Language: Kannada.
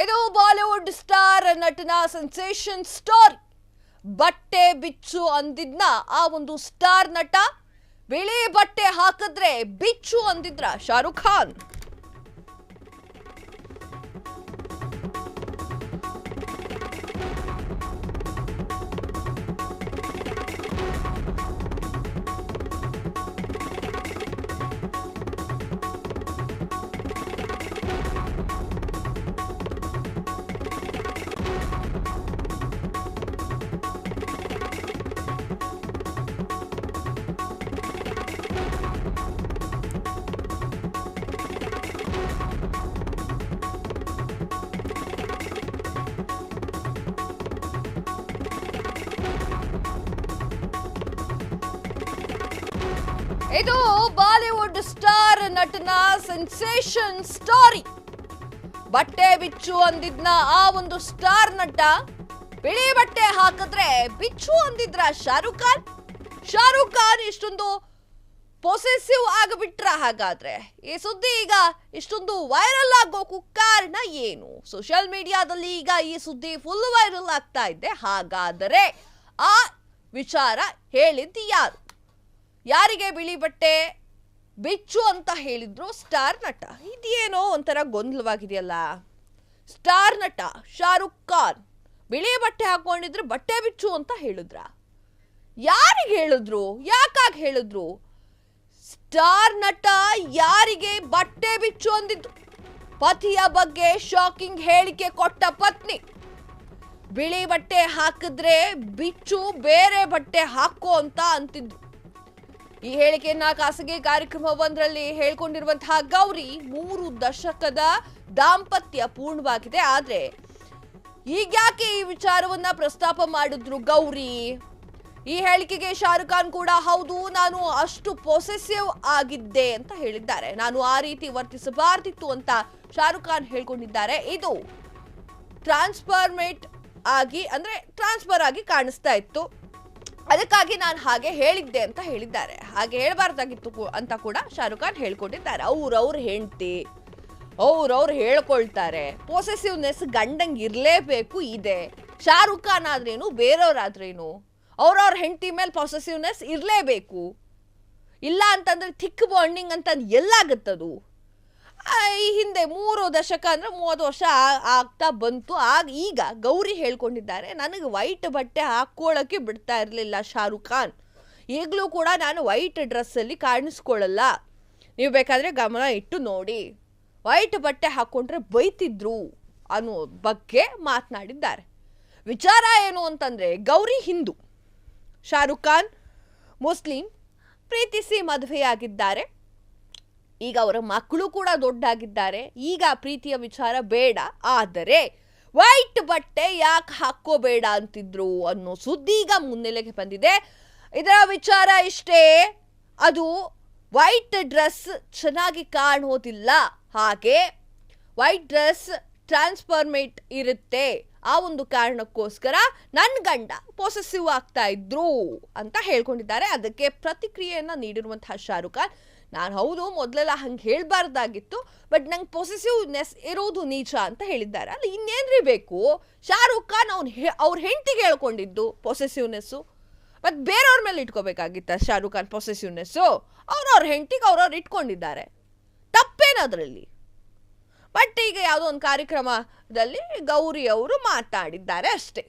ಇದು ಬಾಲಿವುಡ್ ಸ್ಟಾರ್ ನಟನ ಸೆನ್ಸೇಷನ್ ಸ್ಟೋರಿ. ಬಟ್ಟೆ ಬಿಚ್ಚು ಅಂದಿದ್ನ ಆ ಒಂದು ಸ್ಟಾರ್ ನಟ ಬಿಳಿ ಬಟ್ಟೆ ಹಾಕಿದ್ರೆ ಬಿಚ್ಚು ಅಂದಿದ್ರ ಶಾರುಖ್ ಖಾನ್. ಇದು ಬಾಲಿವುಡ್ ಸ್ಟಾರ್ ನಟನ ಸೆನ್ಸೇಷನ್ ಸ್ಟೋರಿ. ಬಟ್ಟೆ ಬಿಚ್ಚು ಅಂದಿದ್ನ ಆ ಒಂದು ಸ್ಟಾರ್ ನಟ ಬಿಳಿ ಬಟ್ಟೆ ಹಾಕಿದ್ರೆ ಬಿಚ್ಚು ಅಂದಿದ್ರ ಶಾರುಖ್ ಖಾನ್. ಶಾರುಖ್ ಖಾನ್ ಇಷ್ಟೊಂದು ಪೊಸೆಸಿವ್ ಆಗಿಬಿಟ್ರ? ಹಾಗಾದ್ರೆ ಈ ಸುದ್ದಿ ಈಗ ಇಷ್ಟೊಂದು ವೈರಲ್ ಆಗೋಕು ಕಾರಣ ಏನು? ಸೋಷಿಯಲ್ ಮೀಡಿಯಾದಲ್ಲಿ ಈಗ ಈ ಸುದ್ದಿ ಫುಲ್ ವೈರಲ್ ಆಗ್ತಾ ಇದೆ. ಹಾಗಾದರೆ ಆ ವಿಚಾರ ಹೇಳಿದ್ದು ಯಾರು? ಯಾರಿಗೆ ಬಿಳಿ ಬಟ್ಟೆ ಬಿಚ್ಚು ಅಂತ ಹೇಳಿದ್ರು ಸ್ಟಾರ್ ನಟ? ಇದೇನೋ ಒಂಥರ ಗೊಂದಲವಾಗಿದೆಯಲ್ಲ. ಸ್ಟಾರ್ ನಟ ಶಾರುಖ್ ಖಾನ್ ಬಿಳಿ ಬಟ್ಟೆ ಹಾಕೊಂಡಿದ್ರೆ ಬಟ್ಟೆ ಬಿಚ್ಚು ಅಂತ ಹೇಳಿದ್ರ? ಯಾರಿಗೆ ಹೇಳಿದ್ರು? ಯಾಕಾಗಿ ಹೇಳಿದ್ರು? ಸ್ಟಾರ್ ನಟ ಯಾರಿಗೆ ಬಟ್ಟೆ ಬಿಚ್ಚು ಅಂದಿದ್ದು? ಪತಿಯ ಬಗ್ಗೆ ಶಾಕಿಂಗ್ ಹೇಳಿಕೆ ಕೊಟ್ಟ ಪತ್ನಿ. ಬಿಳಿ ಬಟ್ಟೆ ಹಾಕಿದ್ರೆ ಬಿಚ್ಚು, ಬೇರೆ ಬಟ್ಟೆ ಹಾಕೋ ಅಂತ ಅಂತಿದ್ರು. ಈ ಹೇಳಿಕೆಯನ್ನ ಖಾಸಗಿ ಕಾರ್ಯಕ್ರಮವೊಂದರಲ್ಲಿ ಹೇಳ್ಕೊಂಡಿರುವಂತಹ ಗೌರಿ 3 ದಶಕದ ದಾಂಪತ್ಯ ಪೂರ್ಣವಾಗಿದೆ. ಆದ್ರೆ ಈಗ್ಯಾಕೆ ಈ ವಿಚಾರವನ್ನ ಪ್ರಸ್ತಾಪ ಮಾಡಿದ್ರು ಗೌರಿ? ಈ ಹೇಳಿಕೆಗೆ ಶಾರುಖ್ ಖಾನ್ ಕೂಡ ಹೌದು, ನಾನು ಅಷ್ಟು ಪೊಸೆಸಿವ್ ಆಗಿದ್ದೆ ಅಂತ ಹೇಳಿದ್ದಾರೆ. ನಾನು ಆ ರೀತಿ ವರ್ತಿಸಬಾರ್ದಿತ್ತು ಅಂತ ಶಾರುಖ್ ಖಾನ್ ಹೇಳ್ಕೊಂಡಿದ್ದಾರೆ. ಇದು ಟ್ರಾನ್ಸ್ಫರ್ ಆಗಿ ಕಾಣಿಸ್ತಾ ಇತ್ತು, ಅದಕ್ಕಾಗಿ ನಾನು ಹಾಗೆ ಹೇಳಿದ್ದೆ ಅಂತ ಹೇಳಿದ್ದಾರೆ. ಹಾಗೆ ಹೇಳಬಾರ್ದಾಗಿತ್ತು ಅಂತ ಕೂಡ ಶಾರುಖ್ ಖಾನ್ ಹೇಳ್ಕೊಂಡಿದ್ದಾರೆ. ಅವ್ರವ್ರ ಹೆಂಡತಿ ಅವ್ರವ್ರು ಹೇಳ್ಕೊಳ್ತಾರೆ. ಪೊಸೆಸಿವ್ನೆಸ್ ಗಂಡಂಗೆ ಇರಲೇಬೇಕು ಇದೆ. ಶಾರುಖ್ ಖಾನ್ ಆದ್ರೇನು, ಬೇರೆಯವ್ರಾದ್ರೇನು, ಅವ್ರವ್ರ ಹೆಂಡತಿ ಮೇಲೆ ಪೊಸೆಸಿವ್ನೆಸ್ ಇರಲೇಬೇಕು. ಇಲ್ಲ ಅಂತಂದ್ರೆ ಥಿಕ್ ಬಾಂಡಿಂಗ್ ಅಂತ ಎಲ್ಲಾಗತ್ತದು. ಈ ಹಿಂದೆ 3 ದಶಕ ಅಂದ್ರೆ 30 ವರ್ಷ ಆಗ್ತಾ ಬಂತು. ಈಗ ಗೌರಿ ಹೇಳ್ಕೊಂಡಿದ್ದಾರೆ, ನನಗೆ ವೈಟ್ ಬಟ್ಟೆ ಹಾಕೊಳ್ಳೋಕೆ ಬಿಡ್ತಾ ಇರಲಿಲ್ಲ ಶಾರುಖ್ ಖಾನ್. ಈಗಲೂ ಕೂಡ ನಾನು ವೈಟ್ ಡ್ರೆಸ್ಸಲ್ಲಿ ಕಾಣಿಸ್ಕೊಳ್ಳಲ್ಲ, ನೀವು ಬೇಕಾದರೆ ಗಮನ ಇಟ್ಟು ನೋಡಿ. ವೈಟ್ ಬಟ್ಟೆ ಹಾಕ್ಕೊಂಡ್ರೆ ಬೈತಿದ್ರು ಅನ್ನೋ ಬಗ್ಗೆ ಮಾತನಾಡಿದ್ದಾರೆ. ವಿಚಾರ ಏನು ಅಂತಂದರೆ, ಗೌರಿ ಹಿಂದೂ, ಶಾರುಖ್ ಖಾನ್ ಮುಸ್ಲಿಂ, ಪ್ರೀತಿಸಿ ಮದುವೆಯಾಗಿದ್ದಾರೆ. ಈಗ ಅವರ ಮಕ್ಕಳು ಕೂಡ ದೊಡ್ಡಾಗಿದ್ದಾರೆ. ಈಗ ಪ್ರೀತಿಯ ವಿಚಾರ ಬೇಡ, ಆದರೆ ವೈಟ್ ಬಟ್ಟೆ ಯಾಕೆ ಹಾಕೋಬೇಡ ಅಂತಿದ್ರು ಅನ್ನೋ ಸುದ್ದಿ ಈಗ ಮುನ್ನೆಲೆಗೆ ಬಂದಿದೆ. ಇದರ ವಿಚಾರ ಇಷ್ಟೇ, ಅದು ವೈಟ್ ಡ್ರೆಸ್ ಚೆನ್ನಾಗಿ ಕಾಣೋದಿಲ್ಲ, ಹಾಗೆ ವೈಟ್ ಡ್ರೆಸ್ ಟ್ರಾನ್ಸ್ಫಾರ್ಮೇಟ್ ಇರುತ್ತೆ, ಆ ಒಂದು ಕಾರಣಕ್ಕೋಸ್ಕರ ನನ್ನ ಗಂಡ ಪೊಸೆಸಿವ್ ಆಗ್ತಾ ಇದ್ರು ಅಂತ ಹೇಳ್ಕೊಂಡಿದ್ದಾರೆ. ಅದಕ್ಕೆ ಪ್ರತಿಕ್ರಿಯೆಯನ್ನು ನೀಡಿರುವಂತಹ ಶಾರುಖ್ ಖಾನ್, ನಾನು ಹೌದು ಮೊದಲೆಲ್ಲ ಹಂಗೆ ಹೇಳಬಾರ್ದಾಗಿತ್ತು, ಬಟ್ ನಂಗೆ ಪೊಸೆಸಿವ್ನೆಸ್ ಇರೋದು ನಿಜ ಅಂತ ಹೇಳಿದ್ದಾರೆ. ಅಲ್ಲ ಇನ್ನೇನ್ರಿ ಬೇಕು? ಶಾರುಖ್ ಖಾನ್ ಅವ್ರ ಹೆಂಡತಿಗೆ ಹೇಳ್ಕೊಂಡಿದ್ದು ಪೊಸೆಸಿವ್ನೆಸ್ಸು, ಮತ್ತು ಬೇರೆಯವ್ರ ಮೇಲೆ ಇಟ್ಕೋಬೇಕಾಗಿತ್ತ ಶಾರುಖ್ ಖಾನ್ ಪೊಸೆಸಿವ್ನೆಸ್ಸು? ಅವ್ರವ್ರ ಹೆಂಡತಿಗೆ ಅವ್ರವ್ರು ಇಟ್ಕೊಂಡಿದ್ದಾರೆ, ತಪ್ಪೇನದ್ರಲ್ಲಿ? ಬಟ್ ಈಗ ಯಾವುದೋ ಒಂದು ಕಾರ್ಯಕ್ರಮದಲ್ಲಿ ಗೌರಿ ಅವರು ಮಾತಾಡಿದ್ದಾರೆ ಅಷ್ಟೇ.